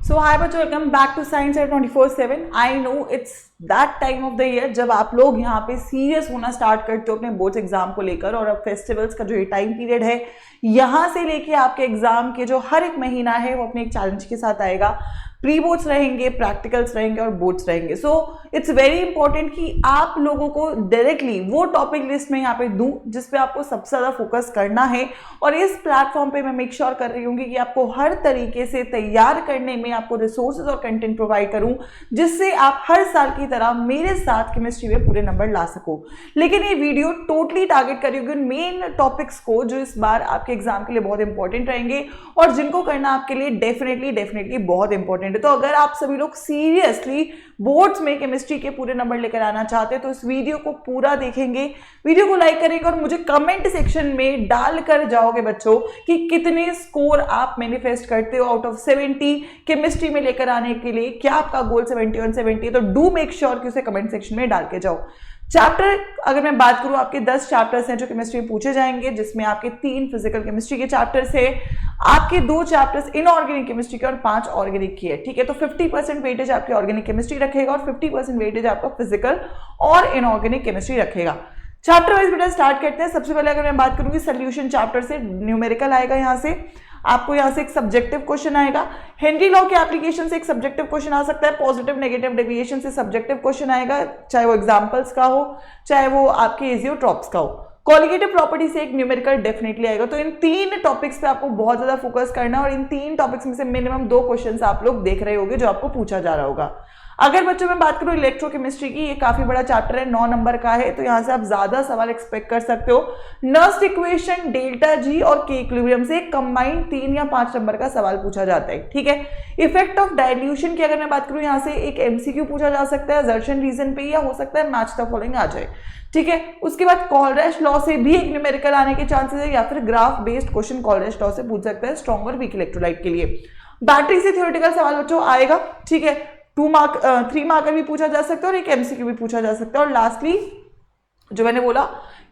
सो hi बच्चों, welcome back to science at 24/7। I know it's that time of the year जब आप लोग यहाँ पे सीरियस होना स्टार्ट करते हो अपने बोर्ड्स एग्जाम को लेकर, और अब फेस्टिवल्स का जो ये टाइम पीरियड है यहाँ से लेके आपके एग्जाम के जो हर एक महीना है वो अपने एक चैलेंज के साथ आएगा। प्री बोर्ड्स रहेंगे, प्रैक्टिकल्स रहेंगे और बोर्ड्स रहेंगे। सो इट्स वेरी इंपॉर्टेंट कि आप लोगों को डायरेक्टली वो टॉपिक लिस्ट में यहाँ पे दूं जिस पे आपको सबसे ज्यादा फोकस करना है, और इस प्लेटफॉर्म पे मैं मेक श्योर कर रही हूँ कि आपको हर तरीके से तैयार करने में आपको रिसोर्सेज और कंटेंट प्रोवाइड करूं जिससे आप हर साल की तरह मेरे साथ केमिस्ट्री में पूरे नंबर ला सको। लेकिन ये वीडियो टोटली टारगेट करेगी उन मेन टॉपिक्स को जो इस बार आपके एग्जाम के लिए बहुत इंपॉर्टेंट रहेंगे और जिनको करना आपके लिए डेफिनेटली बहुत इंपॉर्टेंट। तो अगर आप सभी लोग सीरियसली बोर्ड्स में केमिस्ट्री के पूरे नंबर लेकर आना चाहते हैं तो इस वीडियो को पूरा देखेंगे, वीडियो को लाइक करेंगे और मुझे कमेंट सेक्शन में डाल कर जाओगे बच्चों कि कितने स्कोर आप मैनिफेस्ट करते हो आउट ऑफ 70 केमिस्ट्री में लेकर आने के लिए। क्या आपका गोल 70 और 70? तो डू मेक श्योर कि उसे कमेंट सेक्शन में डाल के जाओ। चैप्टर अगर मैं बात करूं, आपके 10 चैप्टर्स हैं जो केमिस्ट्री में पूछे जाएंगे, जिसमें आपके 3 फिजिकल केमिस्ट्री के चैप्टर्स है, आपके 2 चैप्टर्स इनऑर्गेनिक केमिस्ट्री के और 5 ऑर्गेनिक की है। ठीक है, तो 50% वेटेज आपकी ऑर्गेनिक केमिस्ट्री रखेगा और 50% वेटेज आपका फिजिकल और इनऑर्गेनिक केमिस्ट्री रखेगा। चैप्टर वाइज बेटा स्टार्ट करते हैं। सबसे पहले अगर मैं बात करूंगी सोल्यूशन चैप्टर से, न्यूमेरिकल आएगा। यहां से आपको यहां से एक सब्जेक्टिव क्वेश्चन आएगा। हेनरी लॉ के एप्लीकेशन से एक सब्जेक्टिव क्वेश्चन आ सकता है। पॉजिटिव नेगेटिव डेविएशन से सब्जेक्टिव क्वेश्चन आएगा, चाहे वो एग्जांपल्स का हो चाहे वो आपके एजियोट्रॉप्स का हो। कोलिगेटिव प्रॉपर्टी से एक न्यूमेरिकल डेफिनेटली आएगा। तो इन 3 टॉपिक्स पे आपको बहुत ज्यादा फोकस करना है और इन 3 टॉपिक्स में से मिनिमम 2 क्वेश्चंस आप लोग देख रहे होंगे जो आपको पूछा जा रहा होगा। अगर बच्चों में बात करूं इलेक्ट्रोकेमिस्ट्री की, ये काफी बड़ा चैप्टर है, 9 नंबर का है, तो यहां से आप ज्यादा सवाल एक्सपेक्ट कर सकते हो। नर्स्ट इक्वेशन, डेल्टा जी और के इक्विलिब्रियम से कंबाइंड 3 या 5 नंबर का सवाल पूछा जाता है। ठीक है, इफेक्ट ऑफ डाइल्यूशन की अगर मैं बात करूं, यहां से एक एमसीक्यू पूछा जा सकता है असर्शन रीजन पे, या हो सकता है मैच द फॉलोइंग आ जाए। ठीक है, उसके बाद कॉलरैश लॉ से भी एक न्यूमेरिकल आने के चांसेस है, या फिर ग्राफ बेस्ड क्वेश्चन कॉलरैश लॉ से पूछ सकता है स्ट्रॉन्ग और वीक इलेक्ट्रोलाइट के लिए। बैटरी से थ्योरेटिकल सवाल बच्चों आएगा। ठीक है, 3 मार्कर भी पूछा जा सकता है और एक एमसीक्यू भी पूछा जा सकता है। और लास्टली जो मैंने बोला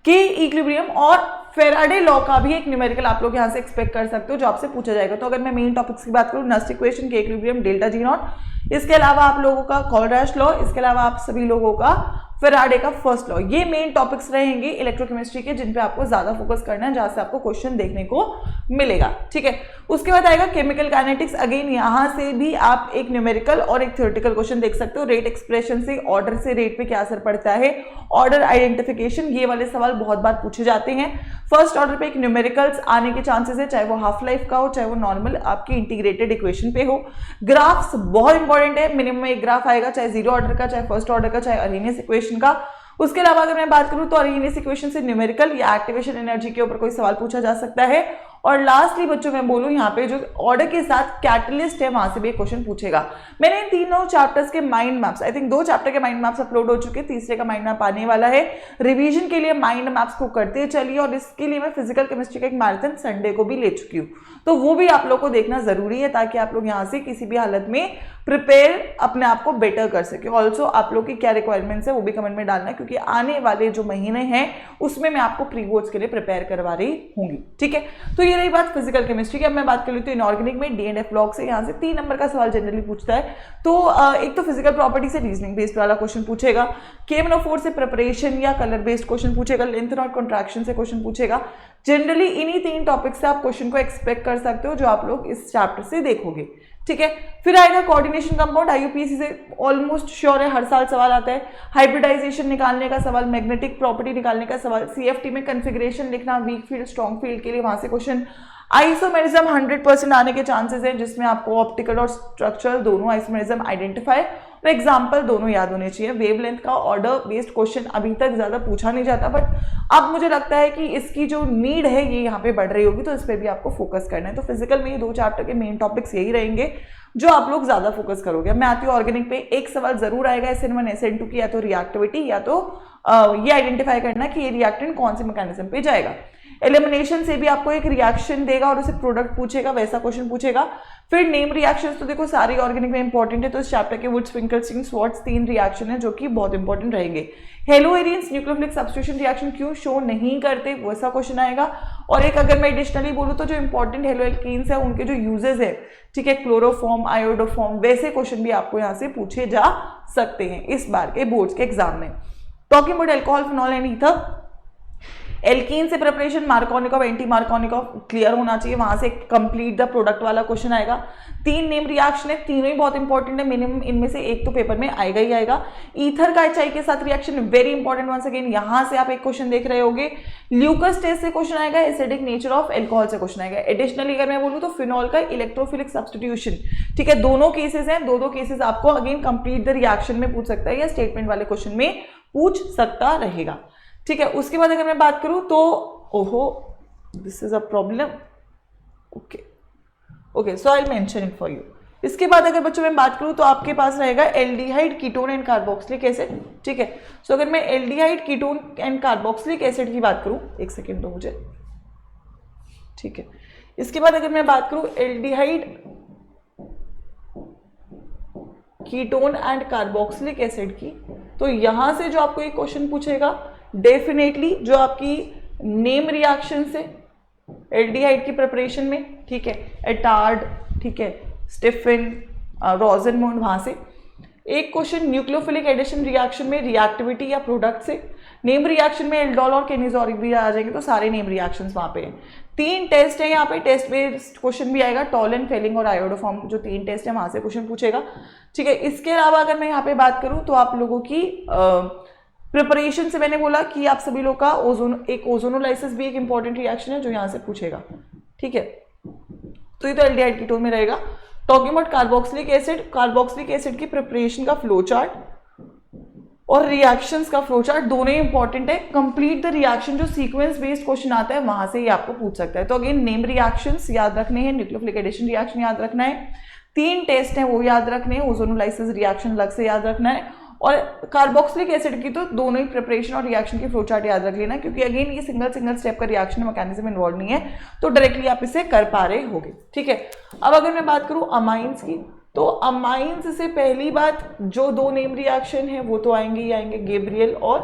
कि इक्विलिब्रियम और फेराडे लॉ का भी एक न्यूमेरिकल आप लोग यहां से एक्सपेक्ट कर सकते हो जो आपसे पूछा जाएगा। तो अगर मैं मेन टॉपिक्स की बात करूं, नर्स्ट इक्वेशन, के इक्विलिब्रियम, डेल्टा जी नॉट, इसके अलावा आप लोगों का कॉलरैश लॉ, इसके अलावा आप सभी लोगों का फेराडे का फर्स्ट लॉ, ये मेन टॉपिक्स रहेंगे इलेक्ट्रोकेमिस्ट्री के जिन पे आपको ज्यादा फोकस करना है, जहां से आपको क्वेश्चन देखने को मिलेगा। ठीक है, उसके बाद आएगा केमिकल काइनेटिक्स। अगेन यहां से भी आप एक न्यूमेरिकल और एक थ्योरेटिकल क्वेश्चन देख सकते हो। रेट एक्सप्रेशन से ऑर्डर से रेट पे क्या असर पड़ता है, ऑर्डर आइडेंटिफिकेशन, ये वाले सवाल बहुत बार पूछे जाते हैं। फर्स्ट ऑर्डर पे एक न्यूमेरिकल्स आने के चांसेस है, चाहे वो हाफ लाइफ का हो चाहे वो नॉर्मल आपकी इंटीग्रेटेड इक्वेशन पे हो। ग्राफ्स बहुत इंपॉर्टेंट है, मिनिमम एक ग्राफ आएगा, चाहे 0 ऑर्डर का, चाहे फर्स्ट ऑर्डर का, चाहे अरेनियस इक्वेशन का। उसके अलावा अगर मैं बात करूं तो अरेनियस इक्वेशन से न्यूमेरिकल या एक्टिवेशन एनर्जी के ऊपर कोई सवाल पूछा जा सकता है। और लास्टली बच्चों मैं बोलूं, यहाँ पे जो ऑर्डर के साथ कैटलिस्ट है वहां से भी एक क्वेश्चन पूछेगा। मैंने इन 3 चैप्टर्स के mind maps, I think 2 chapter के माइंड मैप्स अपलोड हो चुके हैं, तीसरे का माइंड मैप आने वाला है। रिवीजन के लिए माइंड मैप्स को करते चलिए, और इसके लिए मैं फिजिकल केमिस्ट्री का एक मैराथन संडे को भी ले चुकी हूँ, तो वो भी आप लोग को देखना जरूरी है ताकि आप लोग यहाँ से किसी भी हालत में प्रिपेयर अपने आप को बेटर कर सके। ऑल्सो आप लोग की क्या रिक्वायरमेंट्स है वो भी कमेंट में डालना है, क्योंकि आने वाले जो महीने हैं उसमें मैं आपको प्री बोर्ड्स के लिए प्रिपेयर करवा रही हूंगी। ठीक है, तो ये रही बात फिजिकल केमिस्ट्री की। अब मैं बात कर लेती हूँ इनऑर्गेनिक में, डी&एफ ब्लॉक से यहाँ से 3 नंबर का सवाल जनरली पूछता है। तो एक तो फिजिकल प्रॉपर्टी से रीजनिंग बेस्ड वाला क्वेश्चन पूछेगा, KMNO4 से प्रिपरेशन या कलर बेस्ड क्वेश्चन पूछेगा, लेंथ और कॉन्ट्रैक्शन से क्वेश्चन पूछेगा। जनरली इन्हीं 3 टॉपिक से आप क्वेश्चन को एक्सपेक्ट कर सकते हो जो आप लोग इस चैप्टर से देखोगे। ठीक है, फिर आएगा कोऑर्डिनेशन कंपाउंड, IUPAC से ऑलमोस्ट श्योर है हर साल सवाल आता है। हाइब्रिडाइजेशन निकालने का सवाल, मैग्नेटिक प्रॉपर्टी निकालने का सवाल, CFT में कन्फिग्रेशन लिखना, वीक फील्ड स्ट्रॉन्ग फील्ड के लिए वहां से क्वेश्चन। आइसोमेरिज्म 100% आने के चांसेस हैं, जिसमें आपको ऑप्टिकल और स्ट्रक्चरल दोनों आइसोमेरिज्म आइडेंटिफाई और एग्जाम्पल दोनों याद होने चाहिए। वेवलेंथ का ऑर्डर बेस्ड क्वेश्चन अभी तक ज्यादा पूछा नहीं जाता, बट अब मुझे लगता है कि इसकी जो नीड है ये यहाँ पे बढ़ रही होगी, तो इस पर भी आपको फोकस करना है। तो फिजिकल में ये 2 चैप्टर के मेन टॉपिक्स यही रहेंगे जो आप लोग ज्यादा फोकस करोगे। मैं आती हूँ ऑर्गेनिक पे, एक सवाल जरूर आएगा SN1 SN2 की, या तो रिएक्टिविटी या तो ये आइडेंटिफाई करना कि ये रिएक्टेंट कौन से मैकेनिज्म पे जाएगा। एलिमिनेशन से भी आपको एक रिएक्शन देगा और उसे प्रोडक्ट पूछेगा, वैसा क्वेश्चन पूछेगा। फिर नेम रिएक्शंस तो देखो सारी ऑर्गेनिक में इंपॉर्टेंट है, तो इस चैप्टर के वुड्स, फिंकलस्टीन, स्वार्ट्ज 3 रिएक्शन है जो कि बहुत इंपॉर्टेंट रहेंगे। हेलोएरियंस न्यूक्लियोफिलिक सब्स्टिट्यूशन रिएक्शन क्यों शो नहीं करते, वैसा क्वेश्चन आएगा। और एक अगर मैं एडिशनली बोलूँ तो जो इंपॉर्टेंट हेलोएल्कीन्स है उनके जो यूजेस है, ठीक है, क्लोरोफॉर्म, आयोडोफॉर्म, वैसे क्वेश्चन भी आपको यहाँ से पूछे जा सकते हैं इस बार के बोर्ड्स के एग्जाम में। Talking about alcohol, phenol and ether, alkene से preparation Markovnikov, anti Markovnikov clear होना चाहिए, वहां से कंप्लीट द प्रोडक्ट वाला क्वेश्चन आएगा। 3 नेम रिएक्शन है, तीनों ही बहुत इंपॉर्टेंट है, मिनिमम इनमें से एक तो पेपर में आएगा ही आएगा। ईथर का HI के साथ reaction very important, once again यहां से आप एक क्वेश्चन देख रहे होगे। ल्यूकस टेस्ट से क्वेश्चन आएगा, एसिडिक नेचर ऑफ एल्कोहल से क्वेश्चन आएगा। एडिशनली अगर मैं बोलूँ तो फिनॉल का इलेक्ट्रोफिलिक सब्स्टिट्यूशन, ठीक है, दोनों केसेस हैं, दो केसेस आपको अगेन कंप्लीट द रिएक्शन में पूछ सकता है या स्टेटमेंट वाले क्वेश्चन में पूछ सकता रहेगा, ठीक है। उसके बाद अगर मैं बात करूं तो ओहो this is a problem, okay so I will mention it for you. इसके बाद अगर बच्चों मैं बात करूं तो आपके पास रहेगा aldehyde, ketone and carboxylic acid, ठीक है। सो अगर मैं aldehyde, ketone and carboxylic acid की बात करूं, एक सेकेंड दो मुझे, ठीक है। इसके बाद अगर मैं बात करूं aldehyde, ketone and carboxylic acid की, तो यहां से जो आपको एक क्वेश्चन पूछेगा डेफिनेटली जो आपकी नेम रिएक्शन से एल्डिहाइड की प्रिपरेशन में, ठीक है, एटार्ड, ठीक है, स्टिफिन, रोजनमोंड, वहां से एक क्वेश्चन न्यूक्लियोफिलिक एडिशन रिएक्शन में रिएक्टिविटी या प्रोडक्ट से, नेम रिएक्शन में एल्डोल और केनिजोल भी आ जाएंगे, तो सारे नेम रिएक्शंस वहां पे हैं। 3 टेस्ट है यहाँ पे, टेस्ट बेस्ड क्वेश्चन भी आएगा, टॉलन, फेलिंग और आयोडोफॉर्म, जो 3 टेस्ट है वहां से क्वेश्चन पूछेगा, ठीक है। इसके अलावा अगर मैं यहाँ पे बात करूं तो आप लोगों की प्रिपरेशन से मैंने बोला कि आप सभी लोग का ओजोनोलाइसिस भी एक इंपॉर्टेंट रिएक्शन है जो यहां से पूछेगा, ठीक है। तो ये तो एल्डिहाइड कीटोन में रहेगा। Talking about carboxylic acid, carboxylic acid की प्रिपरेशन का फ्लो चार्ट और रिएक्शंस का फ्लो चार्ट दोनों ही इंपॉर्टेंट है। कंप्लीट द रिएक्शन जो सीक्वेंस बेस्ड क्वेश्चन आता है वहां से ही आपको पूछ सकता है। तो अगेन नेम रिएक्शंस याद रखने हैं, न्यूक्लियोफिलिक एडिशन रिएक्शन याद रखना है, 3 टेस्ट हैं वो याद रखने हैं, ओजोनोलाइसिस रिएक्शन अलग से याद रखना है, और कार्बोक्सिलिक एसिड की तो दोनों ही प्रिपरेशन और रिएक्शन की फ्लो चार्ट याद रख लेना, क्योंकि अगेन ये सिंगल स्टेप का रिएक्शन मैकेनिज्म इन्वॉल्व नहीं है, तो डायरेक्टली आप इसे कर पा रहे होगे, ठीक है। अब अगर मैं बात करूं अमाइंस की, तो अमाइंस से पहली बात जो 2 नेम रिएक्शन है वो तो आएंगे ही आएंगे, गैब्रियल और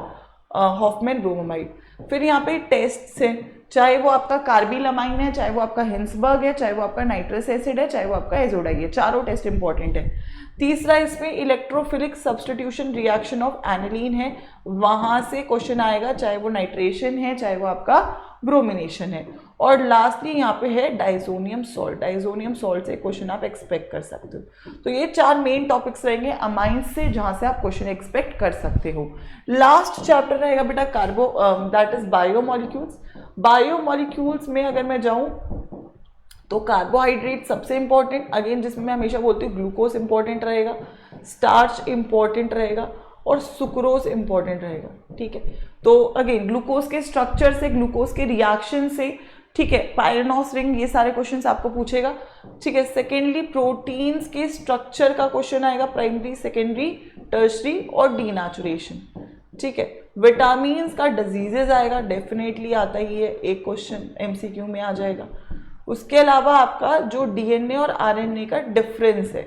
हॉफमैन ब्रोमोमाइड। फिर यहाँ पे टेस्ट से, चाहे वो आपका कार्बिल अमाइन है, चाहे वो आपका हिंसबर्ग है, चाहे वो आपका नाइट्रस एसिड है, चाहे वो आपका एजोडाई है, चारों टेस्ट इंपॉर्टेंट है। तीसरा इसमें electrophilic substitution reaction of aniline है, वहां से क्वेश्चन आएगा, चाहे वो नाइट्रेशन है, चाहे वो आपका ब्रोमिनेशन है। और लास्टली यहाँ पे है डाइजोनियम सॉल्ट, डाइजोनियम सॉल्ट से क्वेश्चन आप एक्सपेक्ट कर सकते हो। तो ये 4 मेन टॉपिक्स रहेंगे अमाइंस से, जहां से आप क्वेश्चन एक्सपेक्ट कर सकते हो। लास्ट चैप्टर रहेगा बेटा कार्बो, दैट इज बायोमोलिक्यूल्स। बायोमोलिक्यूल्स में अगर मैं जाऊं तो कार्बोहाइड्रेट सबसे इंपॉर्टेंट, अगेन जिसमें मैं हमेशा बोलती हूँ ग्लूकोज इंपॉर्टेंट रहेगा, स्टार्च इंपॉर्टेंट रहेगा और सुक्रोज इंपॉर्टेंट रहेगा, ठीक है। तो अगेन ग्लूकोज के स्ट्रक्चर से, ग्लूकोज के रिएक्शन से, ठीक है, पायरेनॉस रिंग, ये सारे क्वेश्चंस आपको पूछेगा, ठीक है। सेकेंडली प्रोटीन्स के स्ट्रक्चर का क्वेश्चन आएगा, प्राइमरी, सेकेंडरी, टर्शरी और डीनेचुरेशन, ठीक है। विटामिन का डिजीजेज आएगा, डेफिनेटली आता ही है, एक क्वेश्चन MCQ में आ जाएगा। उसके अलावा आपका जो DNA और RNA का डिफरेंस है,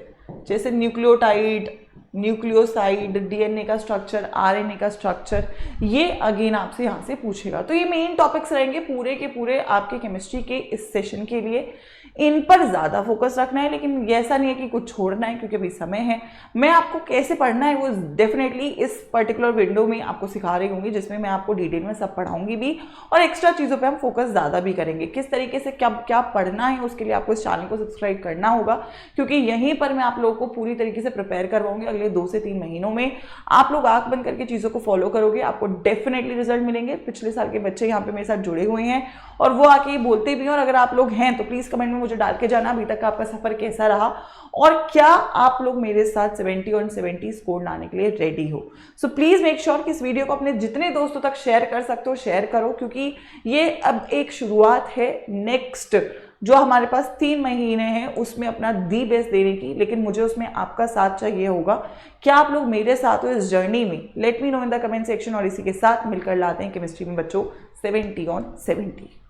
जैसे न्यूक्लियोटाइड, न्यूक्लियोसाइड, DNA का स्ट्रक्चर, RNA का स्ट्रक्चर, ये अगेन आपसे यहाँ से पूछेगा। तो ये मेन टॉपिक्स रहेंगे पूरे के पूरे आपके केमिस्ट्री के इस सेशन के लिए। इन पर ज़्यादा फोकस रखना है, लेकिन ऐसा नहीं है कि कुछ छोड़ना है, क्योंकि अभी समय है। मैं आपको कैसे पढ़ना है वो डेफिनेटली इस पर्टिकुलर विंडो में आपको सिखा रही होंगी, जिसमें मैं आपको डिटेल में सब पढ़ाऊंगी भी, और एक्स्ट्रा चीज़ों पे हम फोकस ज़्यादा भी करेंगे। किस तरीके से क्या पढ़ना है उसके लिए आपको इस चैनल को सब्सक्राइब करना होगा, क्योंकि यहीं पर मैं आप लोगों को पूरी तरीके से प्रिपेयर करवाऊंगी। अगले 2 से 3 महीनों में आप लोग आंख बंद करके चीज़ों को फॉलो करोगे, आपको डेफिनेटली रिजल्ट मिलेंगे। पिछले साल के बच्चे यहाँ पे मेरे साथ जुड़े हुए हैं और वो आके बोलते भी हैं, और अगर आप लोग हैं तो प्लीज़ कमेंट में मुझे डाल के जाना अभी तक का आपका सफर कैसा रहा, और क्या आप लोग मेरे साथ 70 और 70 स्कोर लाने के लिए रेडी हो। सो प्लीज मेक श्योर कि इस वीडियो को अपने जितने दोस्तों तक शेयर कर सकते हो शेयर करो, क्योंकि ये अब एक शुरुआत है नेक्स्ट जो हमारे पास 3 महीने हैं उसमें अपना दी बेस्ट देने की, लेकिन मुझे उसमें आपका साथ चाहिए होगा। क्या आप लोग मेरे साथ हो इस जर्नी में? Let me know in the comment section, और इसी के साथ मिलकर लाते हैं केमिस्ट्री में बच्चों 70 on 70।